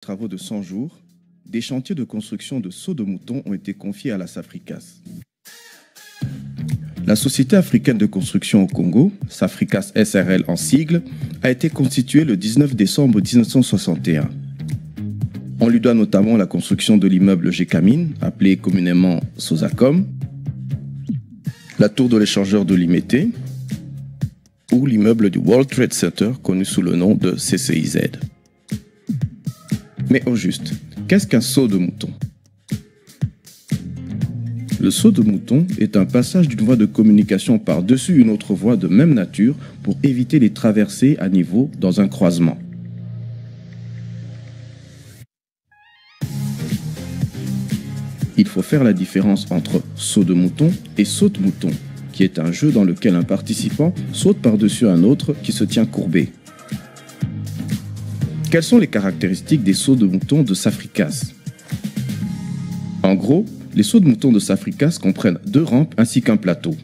Travaux de 100 jours, des chantiers de construction de seaux de moutons ont été confiés à la Safricas. La Société africaine de construction au Congo, Safricas SRL en sigle, a été constituée le 19 décembre 1961. On lui doit notamment la construction de l'immeuble Gécamine, appelé communément Sosacom, la tour de l'échangeur de Limété, ou l'immeuble du World Trade Center connu sous le nom de CCIZ. Mais au juste, qu'est-ce qu'un seau de mouton? Le seau de mouton est un passage d'une voie de communication par-dessus une autre voie de même nature pour éviter les traversées à niveau dans un croisement. Il faut faire la différence entre saut de mouton et saute-mouton, qui est un jeu dans lequel un participant saute par-dessus un autre qui se tient courbé. Quelles sont les caractéristiques des sauts de mouton de Safricas? En gros, les sauts de mouton de Safricas comprennent 2 rampes ainsi qu'un plateau.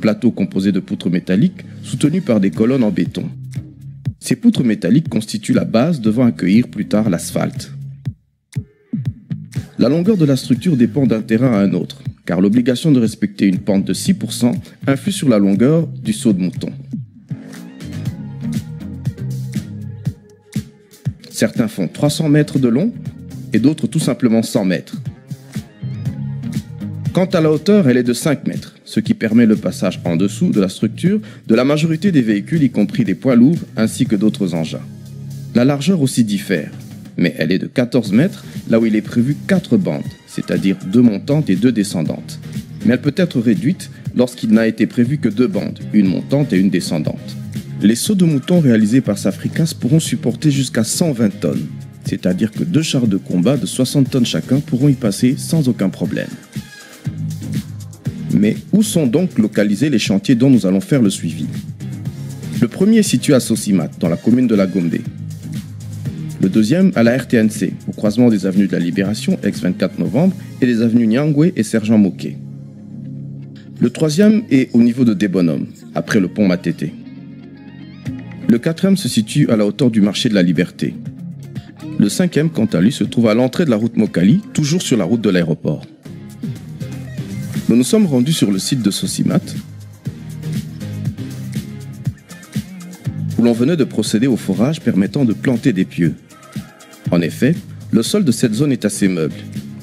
Plateau composé de poutres métalliques soutenues par des colonnes en béton. Ces poutres métalliques constituent la base devant accueillir plus tard l'asphalte. La longueur de la structure dépend d'un terrain à un autre, car l'obligation de respecter une pente de 6% influe sur la longueur du seau de mouton. Certains font 300 mètres de long et d'autres tout simplement 100 mètres. Quant à la hauteur, elle est de 5 mètres, ce qui permet le passage en dessous de la structure de la majorité des véhicules, y compris des poids lourds ainsi que d'autres engins. La largeur aussi diffère, mais elle est de 14 mètres, là où il est prévu 4 bandes, c'est-à-dire 2 montantes et 2 descendantes. Mais elle peut être réduite lorsqu'il n'a été prévu que 2 bandes, une montante et une descendante. Les sauts de mouton réalisés par Safricas pourront supporter jusqu'à 120 tonnes, c'est-à-dire que 2 chars de combat de 60 tonnes chacun pourront y passer sans aucun problème. Mais où sont donc localisés les chantiers dont nous allons faire le suivi? Le premier est situé à Sosimat, dans la commune de la Gombe. Le deuxième à la RTNC, au croisement des avenues de la Libération, ex-24 novembre, et des avenues Nyangwe et Sergent Moké. Le troisième est au niveau de Débonhomme, après le pont Matete. Le quatrième se situe à la hauteur du marché de la Liberté. Le cinquième, quant à lui, se trouve à l'entrée de la route Mokali, toujours sur la route de l'aéroport. Nous nous sommes rendus sur le site de Sosimat, où l'on venait de procéder au forage permettant de planter des pieux. En effet, le sol de cette zone est assez meuble.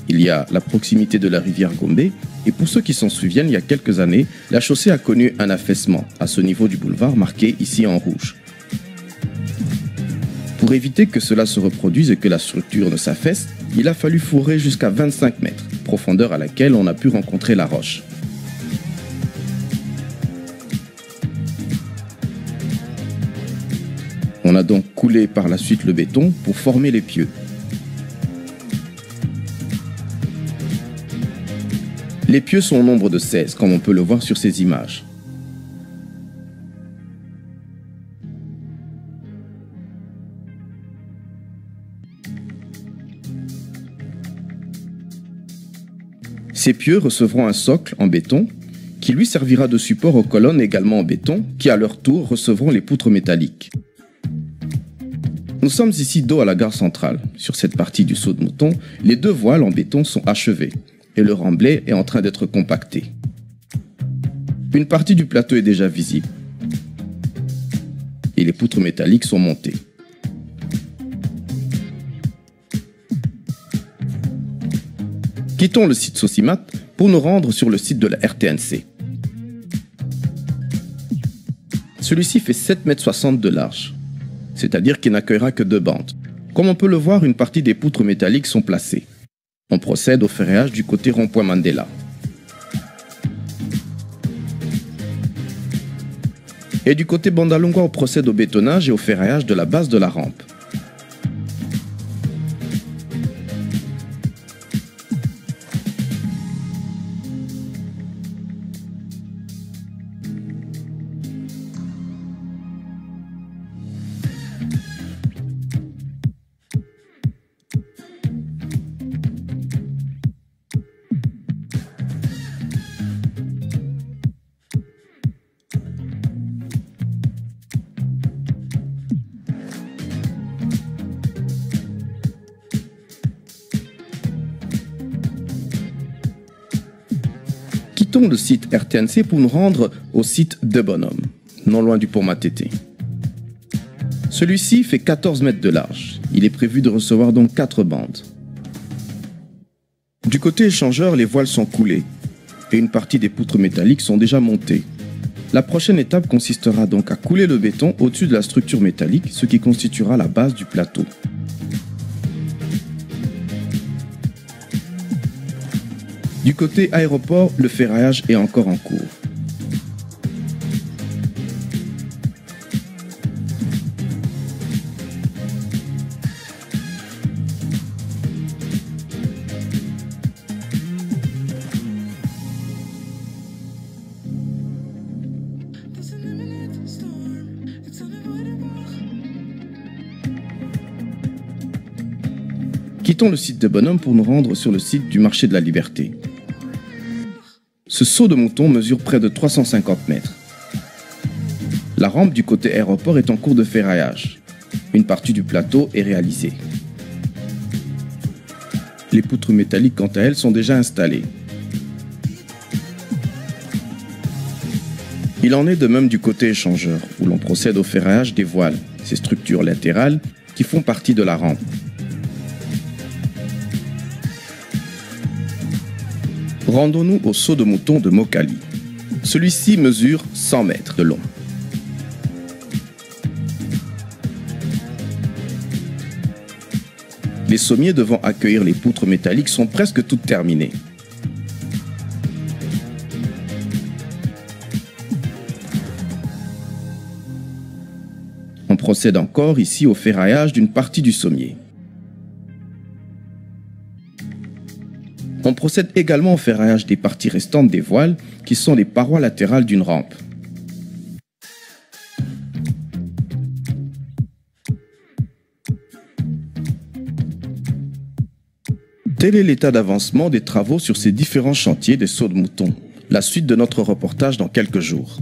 Il y a la proximité de la rivière Gombe, et pour ceux qui s'en souviennent, il y a quelques années, la chaussée a connu un affaissement à ce niveau du boulevard marqué ici en rouge. Pour éviter que cela se reproduise et que la structure ne s'affaisse, il a fallu fourrer jusqu'à 25 mètres, profondeur à laquelle on a pu rencontrer la roche. On a donc coulé par la suite le béton pour former les pieux. Les pieux sont au nombre de 16, comme on peut le voir sur ces images. Ces pieux recevront un socle en béton qui lui servira de support aux colonnes également en béton qui à leur tour recevront les poutres métalliques. Nous sommes ici dos à la gare centrale. Sur cette partie du seau de mouton, les 2 voiles en béton sont achevées et le remblai est en train d'être compacté. Une partie du plateau est déjà visible et les poutres métalliques sont montées. Quittons le site Sosimat pour nous rendre sur le site de la RTNC. Celui-ci fait 7,60 m de large, c'est-à-dire qu'il n'accueillera que 2 bandes. Comme on peut le voir, une partie des poutres métalliques sont placées. On procède au ferrage du côté rond-point Mandela. Et du côté Bandalungwa, on procède au bétonnage et au ferraillage de la base de la rampe. quittons le site RTNC pour nous rendre au site de Bonhomme, non loin du pont Matete. Celui-ci fait 14 mètres de large. Il est prévu de recevoir donc 4 bandes. Du côté échangeur, les voiles sont coulées et une partie des poutres métalliques sont déjà montées. La prochaine étape consistera donc à couler le béton au-dessus de la structure métallique, ce qui constituera la base du plateau. Du côté aéroport, le ferraillage est encore en cours. Quittons le site de Bonhomme pour nous rendre sur le site du marché de la Liberté. Ce saut de mouton mesure près de 350 mètres. La rampe du côté aéroport est en cours de ferraillage. Une partie du plateau est réalisée. Les poutres métalliques, quant à elles, sont déjà installées. Il en est de même du côté échangeur, où l'on procède au ferraillage des voiles, ces structures latérales qui font partie de la rampe. Rendons-nous au saut de mouton de Mokali. Celui-ci mesure 100 mètres de long. Les sommiers devant accueillir les poutres métalliques sont presque toutes terminées. On procède encore ici au ferraillage d'une partie du sommier. On procède également au ferraillage des parties restantes des voiles, qui sont les parois latérales d'une rampe. Tel est l'état d'avancement des travaux sur ces différents chantiers des sauts de mouton. La suite de notre reportage dans quelques jours.